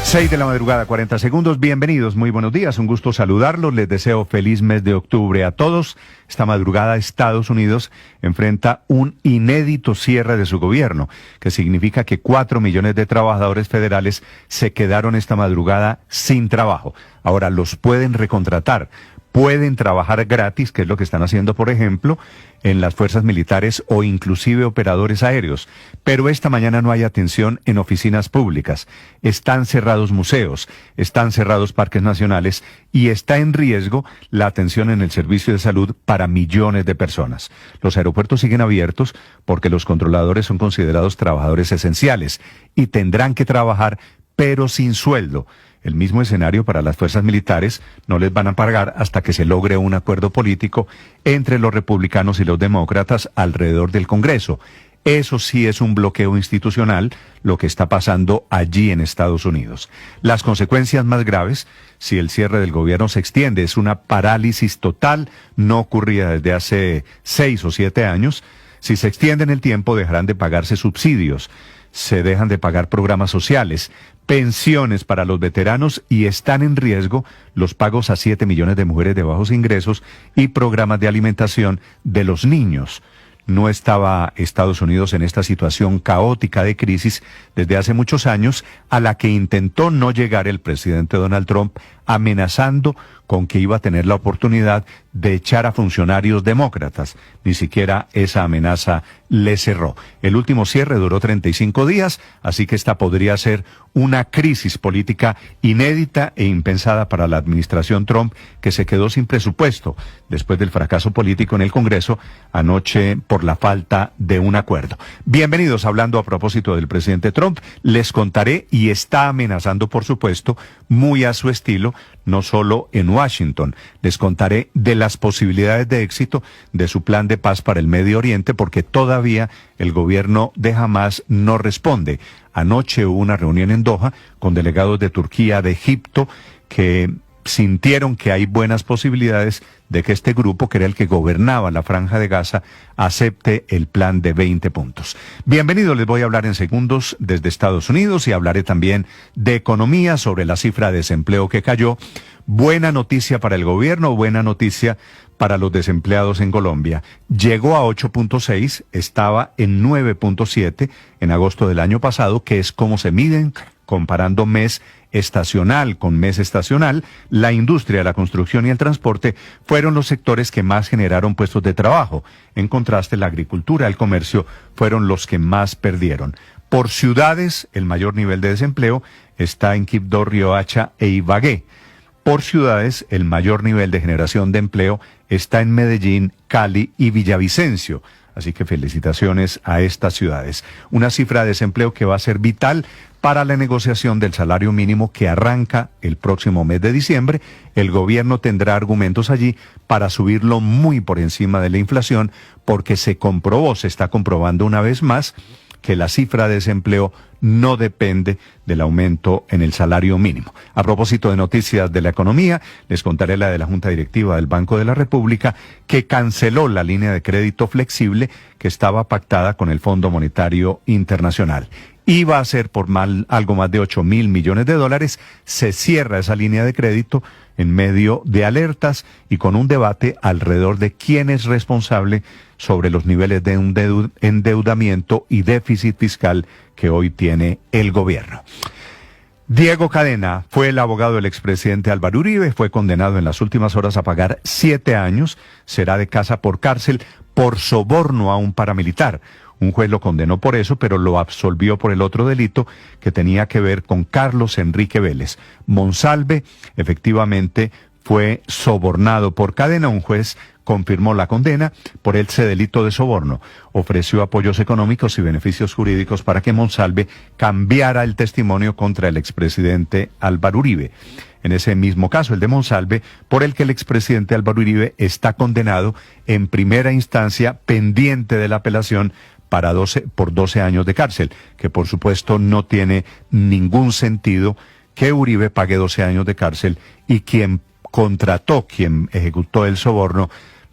6 de la madrugada, 40 segundos. Bienvenidos, muy buenos días. Un gusto saludarlos. Les deseo feliz mes de octubre a todos. Esta madrugada Estados Unidos enfrenta un inédito cierre de su gobierno, que significa que 4 millones de trabajadores federales se quedaron esta madrugada sin trabajo. Ahora los pueden recontratar. Pueden trabajar gratis, que es lo que están haciendo, por ejemplo, en las fuerzas militares o inclusive operadores aéreos. Pero esta mañana no hay atención en oficinas públicas. Están cerrados museos, están cerrados parques nacionales y está en riesgo la atención en el servicio de salud para millones de personas. Los aeropuertos siguen abiertos porque los controladores son considerados trabajadores esenciales y tendrán que trabajar, pero sin sueldo. El mismo escenario para las fuerzas militares, no les van a pagar hasta que se logre un acuerdo político entre los republicanos y los demócratas alrededor del Congreso. Eso sí es un bloqueo institucional, lo que está pasando allí en Estados Unidos. Las consecuencias más graves, si el cierre del gobierno se extiende, es una parálisis total, no ocurría desde hace 6 o 7 años. Si se extiende en el tiempo, dejarán de pagarse subsidios, se dejan de pagar programas sociales, pensiones para los veteranos y están en riesgo los pagos a 7 millones de mujeres de bajos ingresos y programas de alimentación de los niños. No estaba Estados Unidos en esta situación caótica de crisis desde hace muchos años, a la que intentó no llegar el presidente Donald Trump, amenazando con que iba a tener la oportunidad de echar a funcionarios demócratas. Ni siquiera esa amenaza le cerró. El último cierre duró 35 días, así que esta podría ser una crisis política inédita e impensada para la administración Trump, que se quedó sin presupuesto después del fracaso político en el Congreso anoche por la falta de un acuerdo. Bienvenidos, hablando a propósito del presidente Trump. Les contaré, y está amenazando, por supuesto, muy a su estilo, no solo en Washington. Les contaré de las posibilidades de éxito de su plan de paz para el Medio Oriente, porque todavía el gobierno de Hamás no responde. Anoche hubo una reunión en Doha con delegados de Turquía, de Egipto, que sintieron que hay buenas posibilidades de que este grupo, que era el que gobernaba la Franja de Gaza, acepte el plan de 20 puntos. Bienvenidos, les voy a hablar en segundos desde Estados Unidos y hablaré también de economía, sobre la cifra de desempleo que cayó. Buena noticia para el gobierno, buena noticia para los desempleados en Colombia. Llegó a 8.6, estaba en 9.7 en agosto del año pasado, que es como se miden comparando mes estacional con mes estacional. La industria, la construcción y el transporte fueron los sectores que más generaron puestos de trabajo. En contraste, la agricultura, el comercio fueron los que más perdieron. Por ciudades, el mayor nivel de desempleo está en Quibdó, Riohacha e Ibagué. Por ciudades, el mayor nivel de generación de empleo está en Medellín, Cali y Villavicencio. Así que felicitaciones a estas ciudades. Una cifra de desempleo que va a ser vital para la negociación del salario mínimo que arranca el próximo mes de diciembre. El gobierno tendrá argumentos allí para subirlo muy por encima de la inflación, porque se está comprobando una vez más que la cifra de desempleo no depende del aumento en el salario mínimo. A propósito de noticias de la economía, les contaré la de la Junta Directiva del Banco de la República, que canceló la línea de crédito flexible que estaba pactada con el Fondo Monetario Internacional. Iba a ser por algo más de 8.000 millones de dólares. Se cierra esa línea de crédito en medio de alertas y con un debate alrededor de quién es responsable sobre los niveles de endeudamiento y déficit fiscal que hoy tiene el gobierno. Diego Cadena fue el abogado del expresidente Álvaro Uribe, fue condenado en las últimas horas a pagar 7 años, será de casa por cárcel por soborno a un paramilitar. Un juez lo condenó por eso, pero lo absolvió por el otro delito que tenía que ver con Carlos Enrique Vélez. Monsalve efectivamente fue sobornado por Cadena. Un juez confirmó la condena por ese delito de soborno. Ofreció apoyos económicos y beneficios jurídicos para que Monsalve cambiara el testimonio contra el expresidente Álvaro Uribe. En ese mismo caso, el de Monsalve, por el que el expresidente Álvaro Uribe está condenado en primera instancia, pendiente de la apelación por 12 años de cárcel, que por supuesto no tiene ningún sentido que Uribe pague 12 años de cárcel y quien ejecutó el soborno,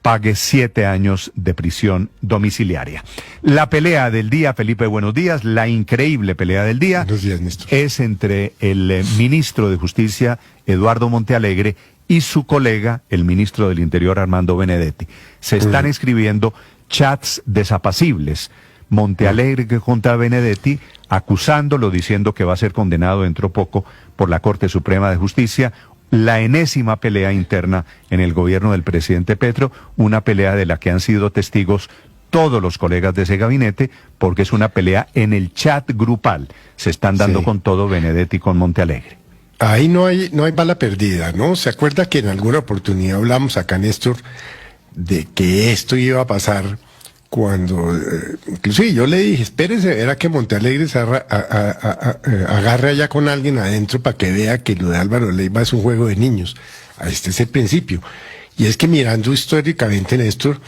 pague 7 años de prisión domiciliaria. La pelea del día, Felipe, buenos días, la increíble pelea del día. Buenos días, Néstor. Es entre el ministro de Justicia, Eduardo Montealegre, y su colega, el ministro del Interior, Armando Benedetti. Se están escribiendo chats desapacibles. Montealegre contra Benedetti, acusándolo, diciendo que va a ser condenado dentro de poco por la Corte Suprema de Justicia. La enésima pelea interna en el gobierno del presidente Petro, una pelea de la que han sido testigos todos los colegas de ese gabinete, porque es una pelea en el chat grupal. Se están dando con todo Benedetti con Montealegre. Ahí no hay bala perdida, ¿no? ¿Se acuerda que en alguna oportunidad hablamos acá, Néstor, de que esto iba a pasar cuando, inclusive yo le dije, espérese, era que Montealegre se agarre allá con alguien adentro para que vea que lo de Álvaro Leiva es un juego de niños. Este es el principio. Y es que mirando históricamente, Néstor,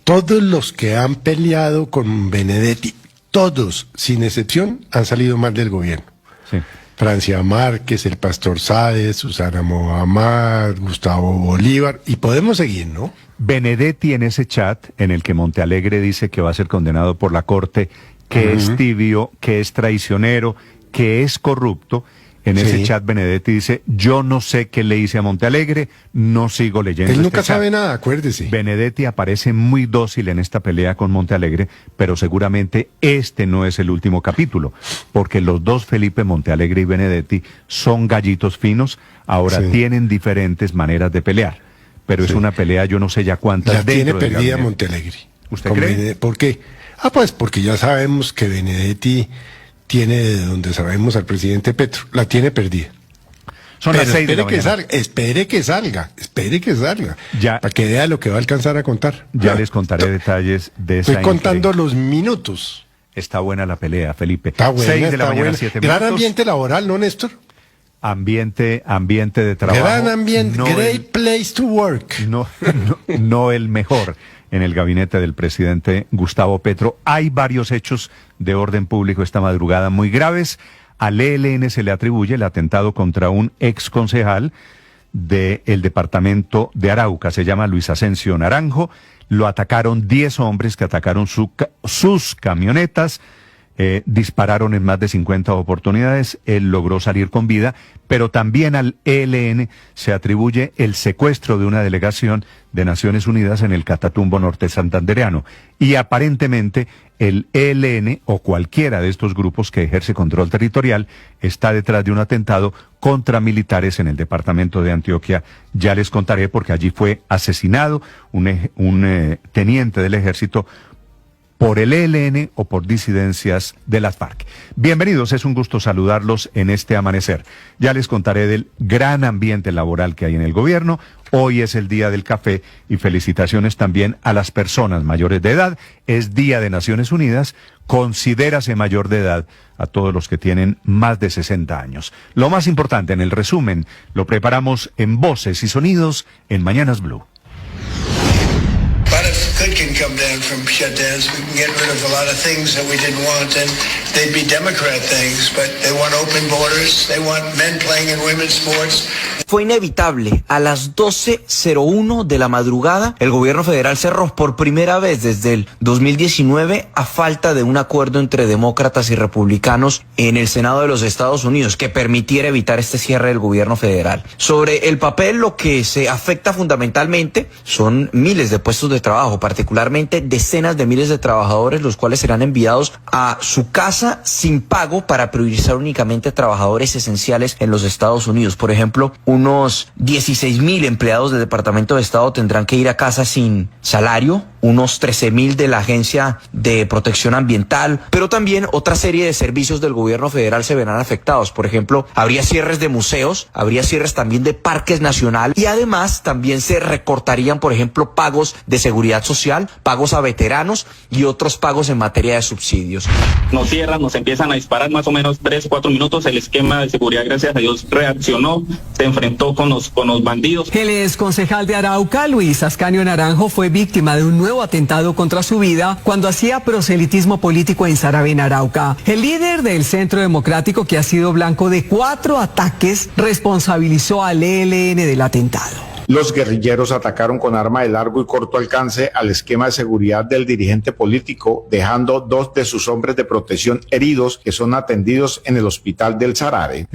todos los que han peleado con Benedetti, todos, sin excepción, han salido mal del gobierno. Sí. Francia Márquez, el Pastor Sáez, Susana Mohamed, Gustavo Bolívar, y podemos seguir, ¿no? Benedetti en ese chat en el que Montealegre dice que va a ser condenado por la Corte, que es tibio, que es traicionero, que es corrupto. En ese chat Benedetti dice, yo no sé qué le hice a Montealegre, no sigo leyendo. Él nunca este chat. sabe nada, acuérdese. Benedetti aparece muy dócil en esta pelea con Montealegre, pero seguramente este no es el último capítulo, porque los dos, Felipe, Montealegre y Benedetti, son gallitos finos, ahora tienen diferentes maneras de pelear. Pero es una pelea, yo no sé ya cuántas. La tiene dentro del perdida gabinete. Montealegre. ¿Usted cree? ¿Por qué? Pues porque ya sabemos que Benedetti tiene de donde sabemos al presidente Petro. La tiene perdida. Son Pero las 6 de la espere que mañana. espere que salga. Ya. Para que vea lo que va a alcanzar a contar. Ya les contaré detalles de esa. Estoy contando los minutos. Está buena la pelea, Felipe. Está buena, 6 de la está mañana, buena. 7 Gran minutos. ambiente laboral, ¿no, Néstor? Ambiente de trabajo. Gran ambiente, no great place to work. No el mejor en el gabinete del presidente Gustavo Petro. Hay varios hechos de orden público esta madrugada muy graves. Al ELN se le atribuye el atentado contra un ex concejal del departamento de Arauca. Se llama Luis Asensio Naranjo. Lo atacaron 10 hombres que atacaron sus camionetas. Dispararon en más de 50 oportunidades, él logró salir con vida, pero también al ELN se atribuye el secuestro de una delegación de Naciones Unidas en el Catatumbo norte santandereano. Y aparentemente el ELN o cualquiera de estos grupos que ejerce control territorial está detrás de un atentado contra militares en el departamento de Antioquia. Ya les contaré porque allí fue asesinado un teniente del ejército por el ELN o por disidencias de las FARC. Bienvenidos, es un gusto saludarlos en este amanecer. Ya les contaré del gran ambiente laboral que hay en el gobierno. Hoy es el Día del Café y felicitaciones también a las personas mayores de edad. Es Día de Naciones Unidas. Considérase mayor de edad a todos los que tienen más de 60 años. Lo más importante en el resumen lo preparamos en Voces y Sonidos en Mañanas Blue. A lot of good can come down from shutdowns. We can get rid of a lot of things that we didn't want, and they'd be Democrat things, but they want open borders, they want men playing in women's sports. Fue inevitable. A las 12:01 de la madrugada, el gobierno federal cerró por primera vez desde el 2019 a falta de un acuerdo entre demócratas y republicanos en el Senado de los Estados Unidos que permitiera evitar este cierre del gobierno federal. Sobre el papel, lo que se afecta fundamentalmente son miles de puestos de trabajo, particularmente decenas de miles de trabajadores, los cuales serán enviados a su casa sin pago para priorizar únicamente a trabajadores esenciales en los Estados Unidos. Por ejemplo, unos 16,000 empleados del Departamento de Estado tendrán que ir a casa sin salario, unos 13,000 de la Agencia de Protección Ambiental, pero también otra serie de servicios del gobierno federal se verán afectados. Por ejemplo, habría cierres de museos, habría cierres también de parques nacionales y además también se recortarían, por ejemplo, pagos de seguridad social, pagos a veteranos y otros pagos en materia de subsidios. Nos cierran, nos empiezan a disparar más o menos 3 o 4 minutos. El esquema de seguridad, gracias a Dios, reaccionó, se enfrentó con los bandidos. El exconcejal de Arauca, Luis Ascanio Naranjo, fue víctima de un nuevo atentado contra su vida cuando hacía proselitismo político en Saravena, Arauca. El líder del Centro Democrático, que ha sido blanco de 4 ataques, responsabilizó al ELN del atentado. Los guerrilleros atacaron con arma de largo y corto alcance al esquema de seguridad del dirigente político, dejando 2 de sus hombres de protección heridos que son atendidos en el hospital del Sarare.